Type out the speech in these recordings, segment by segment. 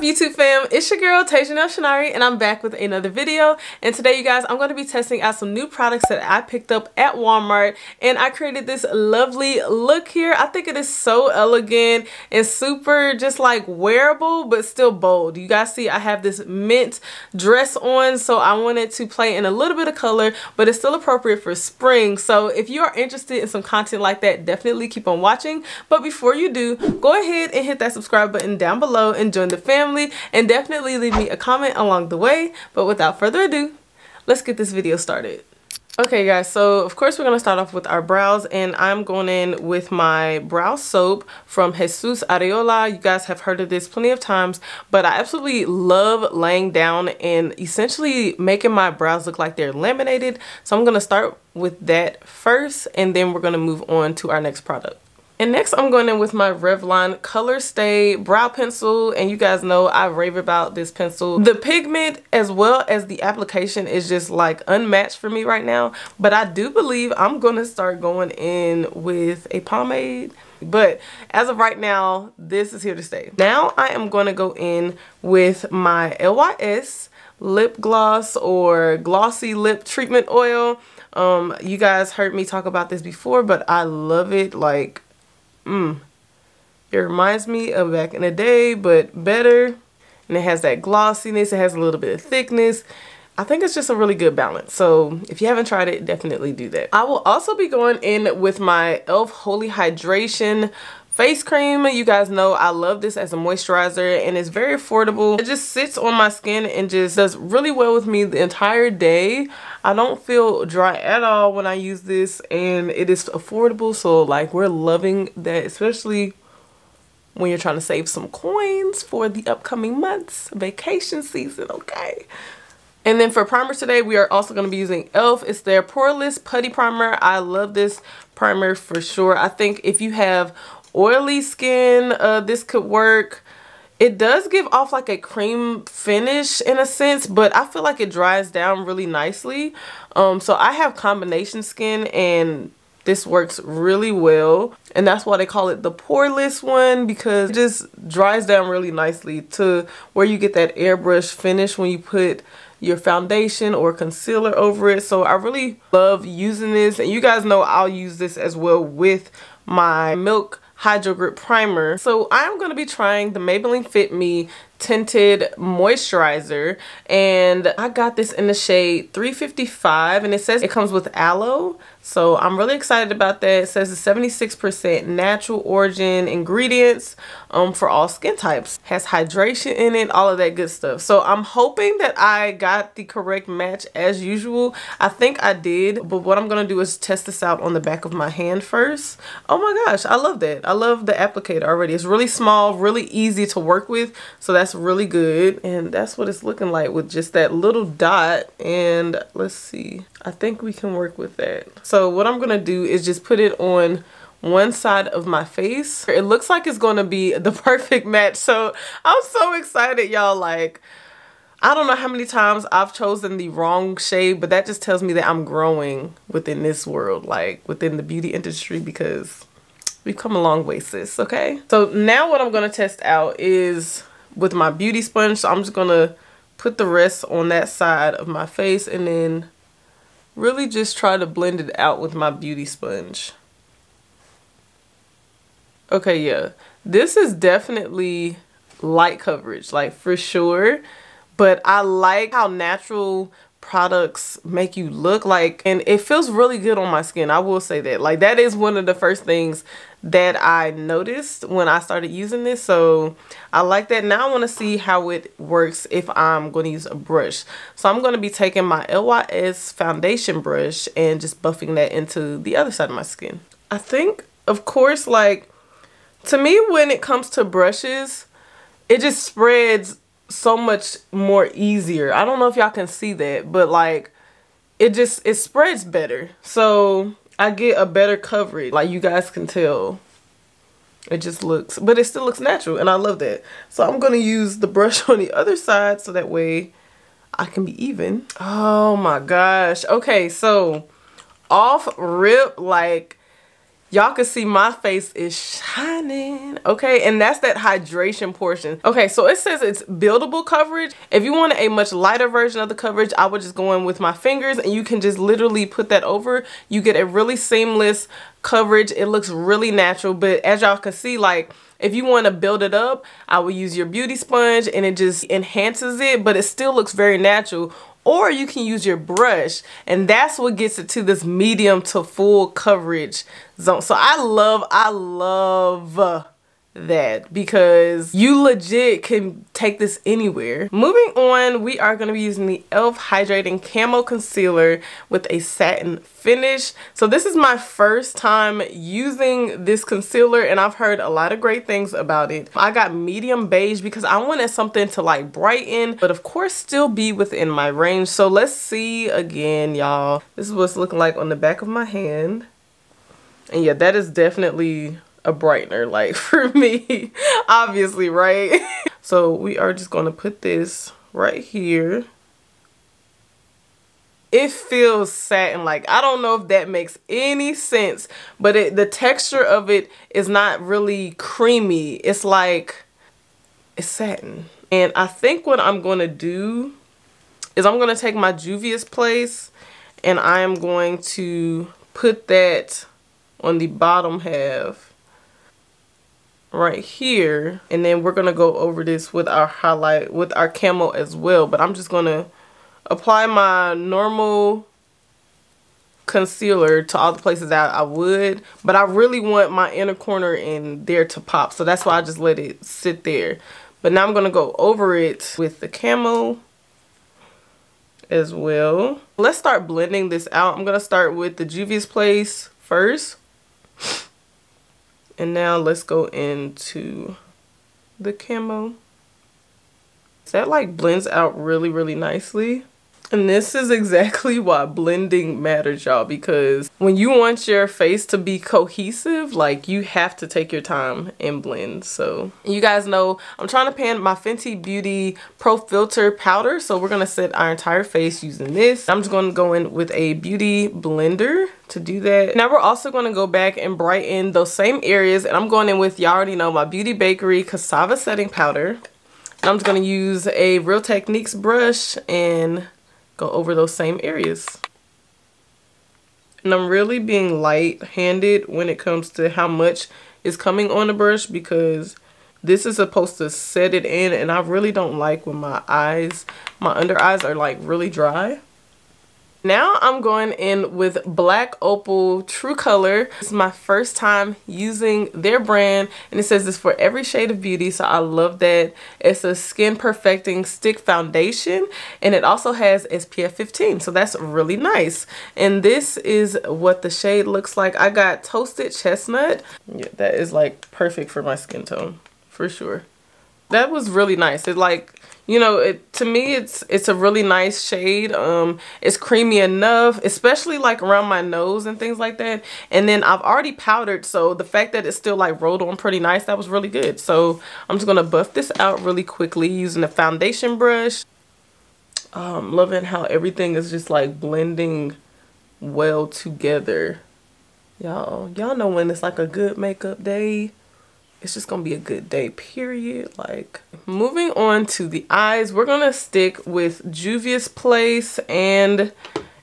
YouTube fam? It's your girl Tajanel and I'm back with another video. And today you guys, I'm going to be testing out some new products that I picked up at Walmart, and I created this lovely look here. I think it is so elegant and super just like wearable but still bold. You guys see I have this mint dress on, so I wanted to play in a little bit of color, but it's still appropriate for spring. So if you are interested in some content like that, definitely keep on watching. But before you do, go ahead and hit that subscribe button down below and join the family, and definitely leave me a comment along the way. But without further ado, let's get this video started. Okay guys, so of course we're going to start off with our brows, and I'm going in with my brow soap from Jesus Areola. You guys have heard of this plenty of times, but I absolutely love laying down and essentially making my brows look like they're laminated. So I'm going to start with that first, and then we're going to move on to our next product. And next I'm going in with my Revlon Colorstay brow pencil, and you guys know I rave about this pencil. The pigment as well as the application is just like unmatched for me right now, but I do believe I'm going to start going in with a pomade. But as of right now, this is here to stay. Now I am going to go in with my LYS lip gloss or glossy lip treatment oil. You guys heard me talk about this before, but I love it. Like, it reminds me of back in the day, but better. And it has that glossiness, it has a little bit of thickness. I think it's just a really good balance. So if you haven't tried it, definitely do that. I will also be going in with my e.l.f. Holy Hydration face cream. You guys know I love this as a moisturizer, and it's very affordable. It just sits on my skin and just does really well with me the entire day. I don't feel dry at all when I use this, and it is affordable, so like we're loving that, especially when you're trying to save some coins for the upcoming months, vacation season, okay? And then for primer today, we are also going to be using e.l.f. It's their Poreless Putty Primer. I love this primer for sure. I think if you have oily skin, this could work. It does give off like a cream finish in a sense, but I feel like it dries down really nicely. So I have combination skin, and this works really well, and that's why they call it the poreless one, because it just dries down really nicely to where you get that airbrush finish when you put your foundation or concealer over it. So I really love using this, and you guys know I'll use this as well with my Milk Hydro Grip Primer. So I'm going to be trying the Maybelline Fit Me Tinted Moisturizer, and I got this in the shade 355, and it says it comes with aloe, so I'm really excited about that. It says it's 76% natural origin ingredients for all skin types, has hydration in it, all of that good stuff. So I'm hoping that I got the correct match as usual. I think I did, but what I'm gonna do is test this out on the back of my hand first. Oh my gosh, I love that. I love the applicator already. It's really small, really easy to work with, so that's really good. And that's what it's looking like with just that little dot. And let's see, I think we can work with that. So what I'm gonna do is just put it on one side of my face. It looks like it's gonna be the perfect match, so I'm so excited, y'all. Like, I don't know how many times I've chosen the wrong shade, but that just tells me that I'm growing within this world, like within the beauty industry, because we've come a long way, sis, okay? So now what I'm gonna test out is with my beauty sponge. So I'm just gonna put the rest on that side of my face, and then really just try to blend it out with my beauty sponge. Okay, yeah, this is definitely light coverage, like for sure, but I like how natural products make you look like, and it feels really good on my skin. I will say that, like, that is one of the first things that I noticed when I started using this, so I like that. Now I want to see how it works if I'm going to use a brush. So I'm going to be taking my LYS foundation brush and just buffing that into the other side of my skin. I think, of course, like, to me, when it comes to brushes, it just spreads so much more easier. I don't know if y'all can see that, but like it spreads better, so I get a better coverage. Like, you guys can tell, it just looks, but it still looks natural, and I love that. So I'm gonna use the brush on the other side so that way I can be even. Oh my gosh. Okay, so off rip, like, y'all can see my face is shining, okay? And that's that hydration portion. Okay, so it says it's buildable coverage. If you want a much lighter version of the coverage, I would just go in with my fingers and you can just literally put that over. You get a really seamless coverage. It looks really natural, but as y'all can see, like, if you want to build it up, I would use your beauty sponge and it just enhances it, but it still looks very natural. Or you can use your brush, and that's what gets it to this medium to full coverage zone. So I love that, because you legit can take this anywhere. Moving on, we are going to be using the e.l.f. Hydrating Camo Concealer with a satin finish. So this is my first time using this concealer, and I've heard a lot of great things about it. I got medium beige because I wanted something to like brighten, but of course still be within my range. So let's see again, y'all. This is what's looking like on the back of my hand. And yeah, that is definitely a brightener, like, for me, obviously, right? So we are just going to put this right here. It feels satin, like, I don't know if that makes any sense, but the texture of it is not really creamy. It's like, it's satin. And I think what I'm going to do is I'm going to take my Juvia's Place and I am going to put that on the bottom half right here, and then we're gonna go over this with our highlight, with our camo as well. But I'm just gonna apply my normal concealer to all the places that I would, but I really want my inner corner in there to pop, so that's why I just let it sit there. But now I'm gonna go over it with the camo as well. Let's start blending this out. I'm gonna start with the Juvia's Place first. And now let's go into the camo. That like blends out really nicely. And this is exactly why blending matters, y'all, because when you want your face to be cohesive, like, you have to take your time and blend. So you guys know I'm trying to pan my Fenty Beauty Pro Filter powder, so we're gonna set our entire face using this. I'm just gonna go in with a beauty blender to do that. Now we're also gonna go back and brighten those same areas, and I'm going in with, y'all already know, my Beauty Bakery Cassava Setting Powder. And I'm just gonna use a Real Techniques brush and go over those same areas. And I'm really being light-handed when it comes to how much is coming on the brush, because this is supposed to set it in, and I really don't like when my under eyes are like really dry. Now I'm going in with Black Opal True Color. This is my first time using their brand, and it says this for every shade of beauty, so I love that. It's a skin perfecting stick foundation, and it also has SPF 15, so that's really nice. And this is what the shade looks like. I got Toasted Chestnut. Yeah, that is like perfect for my skin tone, for sure. That was really nice. It's like, you know, to me it's a really nice shade. It's creamy enough, especially like around my nose and things like that. And then I've already powdered, so the fact that it's still like rolled on pretty nice, that was really good. So I'm just gonna buff this out really quickly using a foundation brush. I'm loving how everything is just like blending well together. Y'all know when it's like a good makeup day, it's just gonna be a good day, period. Like, moving on to the eyes, we're gonna stick with Juvia's Place, and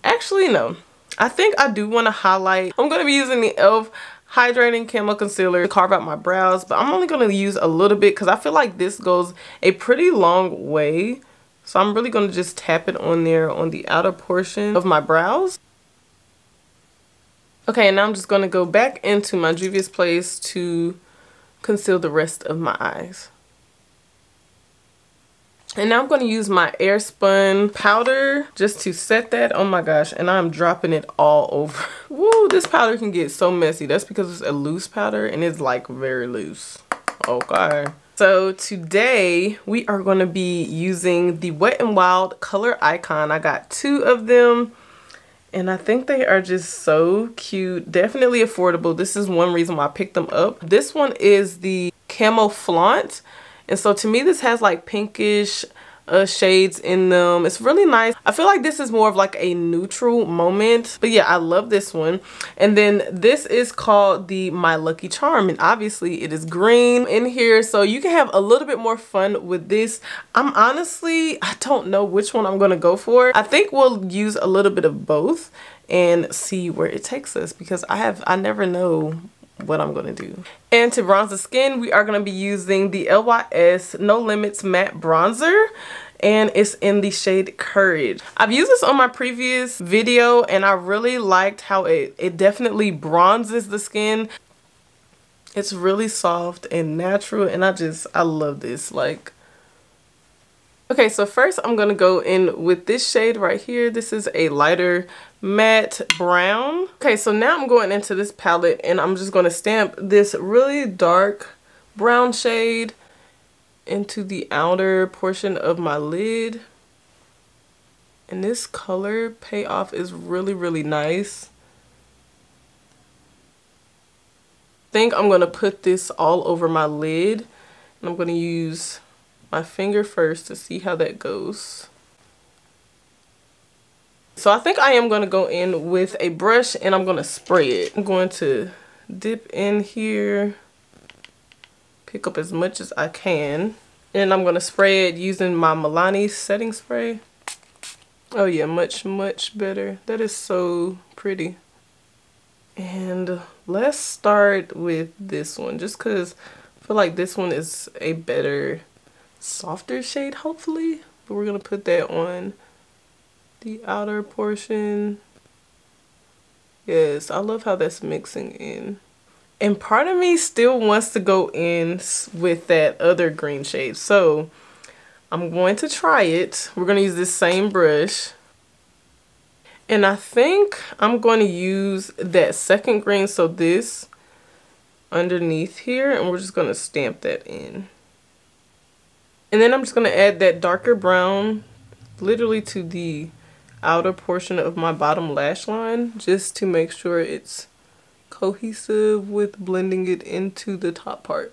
actually no, I think I do want to highlight. I'm gonna be using the e.l.f. Hydrating Camo Concealer to carve out my brows, but I'm only gonna use a little bit because I feel like this goes a pretty long way. So I'm really gonna just tap it on there on the outer portion of my brows. Okay, and now I'm just gonna go back into my Juvia's Place to conceal the rest of my eyes. And now I'm going to use my Airspun Powder just to set that. Oh my gosh, and I'm dropping it all over. Woo, this powder can get so messy. That's because it's a loose powder, and it's like very loose. Okay. So today we are going to be using the Wet n Wild Color Icon. I got 2 of them, and I think they are just so cute. Definitely affordable. This is one reason why I picked them up. This one is the Camo Flaunt. And so to me, this has like pinkish shades in them. It's really nice. I feel like this is more of like a neutral moment, but yeah, I love this one. And then this is called the My Lucky Charm, and obviously it is green in here, so you can have a little bit more fun with this. I don't know which one I'm gonna go for. I think we'll use a little bit of both and see where it takes us, because I never know what I'm gonna do. And to bronze the skin, we are gonna be using the LYS No Limits Matte Bronzer, and it's in the shade Courage. I've used this on my previous video and I really liked how it definitely bronzes the skin. It's really soft and natural, and I love this. Like, okay, so first I'm gonna go in with this shade right here. This is a lighter matte brown. Okay, so now I'm going into this palette and I'm just gonna stamp this really dark brown shade into the outer portion of my lid. And this color payoff is really, really nice. I think I'm gonna put this all over my lid, and I'm gonna use my finger first to see how that goes. So I think I am going to go in with a brush and I'm going to spray it. I'm going to dip in here, pick up as much as I can, and I'm going to spray it using my Milani setting spray. Oh yeah, much, much better. That is so pretty. And let's start with this one, just because I feel like this one is a better, softer shade, hopefully. But we're going to put that on the outer portion. Yes, I love how that's mixing in. And part of me still wants to go in with that other green shade. So I'm going to try it. We're going to use this same brush. And I think I'm going to use that second green, so this underneath here, and we're just going to stamp that in. And then I'm just going to add that darker brown literally to the outer portion of my bottom lash line, just to make sure it's cohesive with blending it into the top part.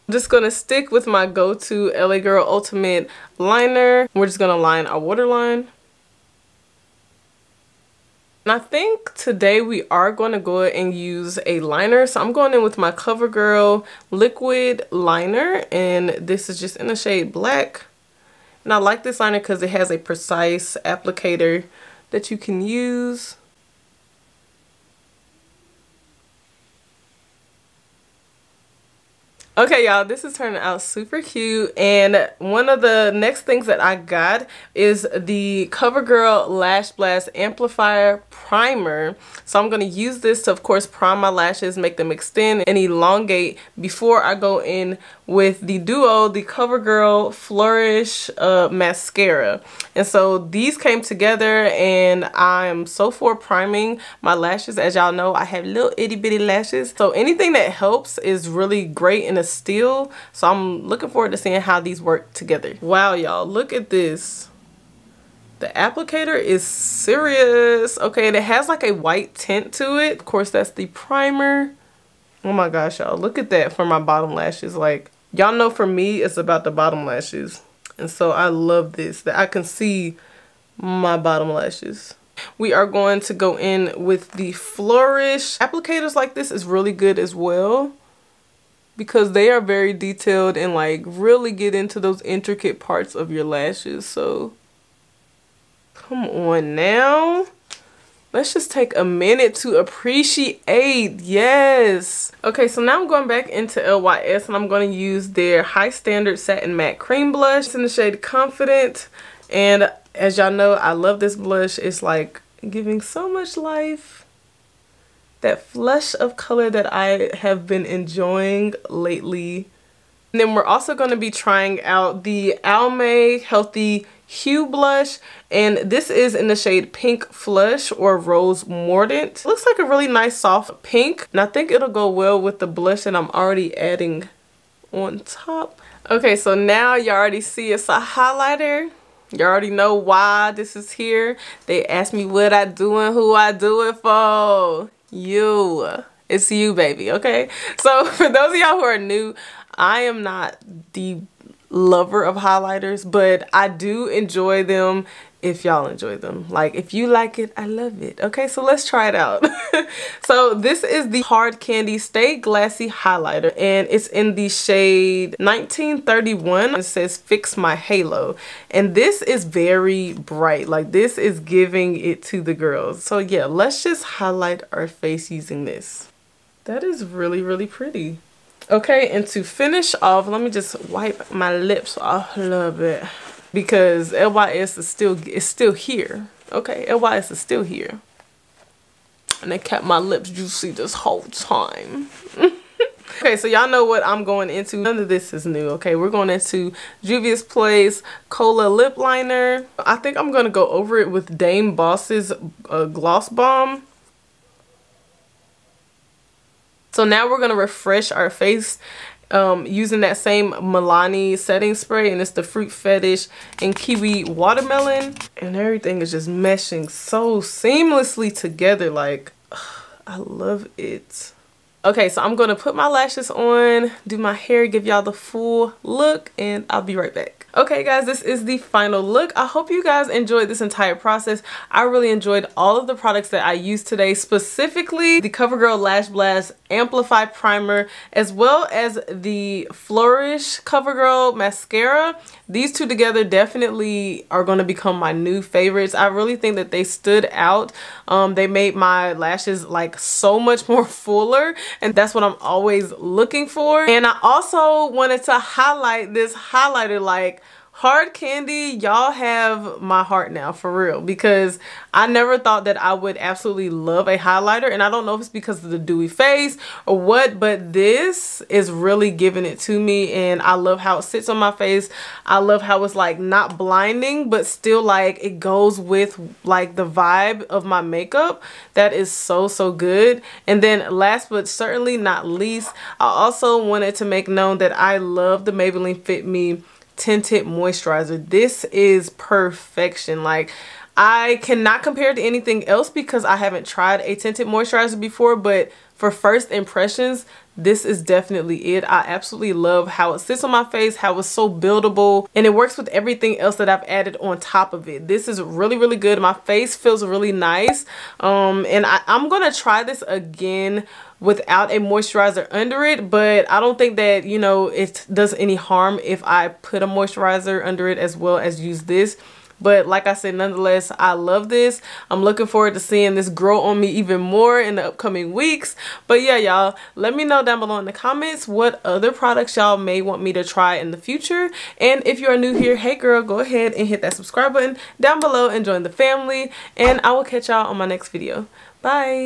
I'm just gonna stick with my go-to LA Girl Ultimate liner. We're just gonna line our waterline. And I think today we are going to go and use a liner. So I'm going in with my Covergirl liquid liner, and this is just in the shade Black. And I like this liner because it has a precise applicator that you can use. Okay, y'all, this is turning out super cute, and one of the next things that I got is the Covergirl Lash Blast Amplifier Primer. So I'm going to use this to, of course, prime my lashes, make them extend and elongate before I go in with the duo, the Covergirl Flourish Mascara. And so these came together, and I'm so for priming my lashes. As y'all know, I have little itty bitty lashes, so anything that helps is really great in a steal. So I'm looking forward to seeing how these work together. Wow, y'all, look at this. The applicator is serious. Okay, and it has like a white tint to it. Of course, that's the primer. Oh my gosh, y'all, look at that for my bottom lashes. Like, y'all know for me, it's about the bottom lashes. And so I love this, that I can see my bottom lashes. We are going to go in with the Flourish. Applicators like this is really good as well, because they are very detailed and like really get into those intricate parts of your lashes. So come on now. Let's just take a minute to appreciate. Yes. Okay, so now I'm going back into LYS, and I'm going to use their High Standard Satin Matte Cream Blush. It's in the shade Confident. And as y'all know, I love this blush. It's like giving so much life. That flush of color that I have been enjoying lately. And then we're also going to be trying out the Almei Healthy Hue Blush, and this is in the shade Pink Flush or Rose Mordant. It looks like a really nice soft pink, and I think it'll go well with the blush that I'm already adding on top. Okay, so now you already see it's a highlighter. You already know why this is here. They asked me what I do and who I do it for. You. It's you, baby, okay? So for those of y'all who are new, I am not the lover of highlighters, but I do enjoy them if y'all enjoy them. Like, if you like it, I love it. Okay, so let's try it out. So this is the Hard Candy Stay Glassy highlighter, and it's in the shade 1931. It says Fix My Halo, and this is very bright. Like, this is giving it to the girls. So yeah, let's just highlight our face using this. That is really, really pretty. Okay, and to finish off, let me just wipe my lips off a little bit, because LYS is still here. Okay, LYS is still here. And they kept my lips juicy this whole time. Okay, so y'all know what I'm going into. None of this is new, okay? We're going into Juvia's Place Cola Lip Liner. I think I'm going to go over it with Dame Boss's Gloss Bomb. So now we're going to refresh our face using that same Milani setting spray, and it's the Fruit Fetish and Kiwi Watermelon, and everything is just meshing so seamlessly together. Like, I love it. Okay, so I'm going to put my lashes on, do my hair, give y'all the full look, and I'll be right back. Okay guys, this is the final look. I hope you guys enjoyed this entire process. I really enjoyed all of the products that I used today, specifically the CoverGirl Lash Blast Amplify Primer, as well as the Flourish CoverGirl Mascara. These two together definitely are going to become my new favorites. I really think that they stood out. They made my lashes like so much more fuller, and that's what I'm always looking for. And I also wanted to highlight this highlighter. Like, Hard Candy, y'all have my heart now, for real, because I never thought that I would absolutely love a highlighter, and I don't know if it's because of the dewy face or what, but this is really giving it to me, and I love how it sits on my face. I love how it's like not blinding, but still like it goes with like the vibe of my makeup. That is so, so good. And then last but certainly not least, I also wanted to make known that I love the Maybelline Fit Me Tinted Moisturizer. This is perfection. Like, I cannot compare it to anything else because I haven't tried a tinted moisturizer before, but for first impressions, this is definitely it. I absolutely love how it sits on my face, how it's so buildable, and it works with everything else that I've added on top of it. This is really, really good. My face feels really nice. And I'm gonna try this again without a moisturizer under it, but I don't think that, you know, it does any harm if I put a moisturizer under it as well as use this. But like I said, nonetheless, I love this. I'm looking forward to seeing this grow on me even more in the upcoming weeks. But yeah, y'all, let me know down below in the comments what other products y'all may want me to try in the future. And if you are new here, hey girl, go ahead and hit that subscribe button down below and join the family. And I will catch y'all on my next video. Bye.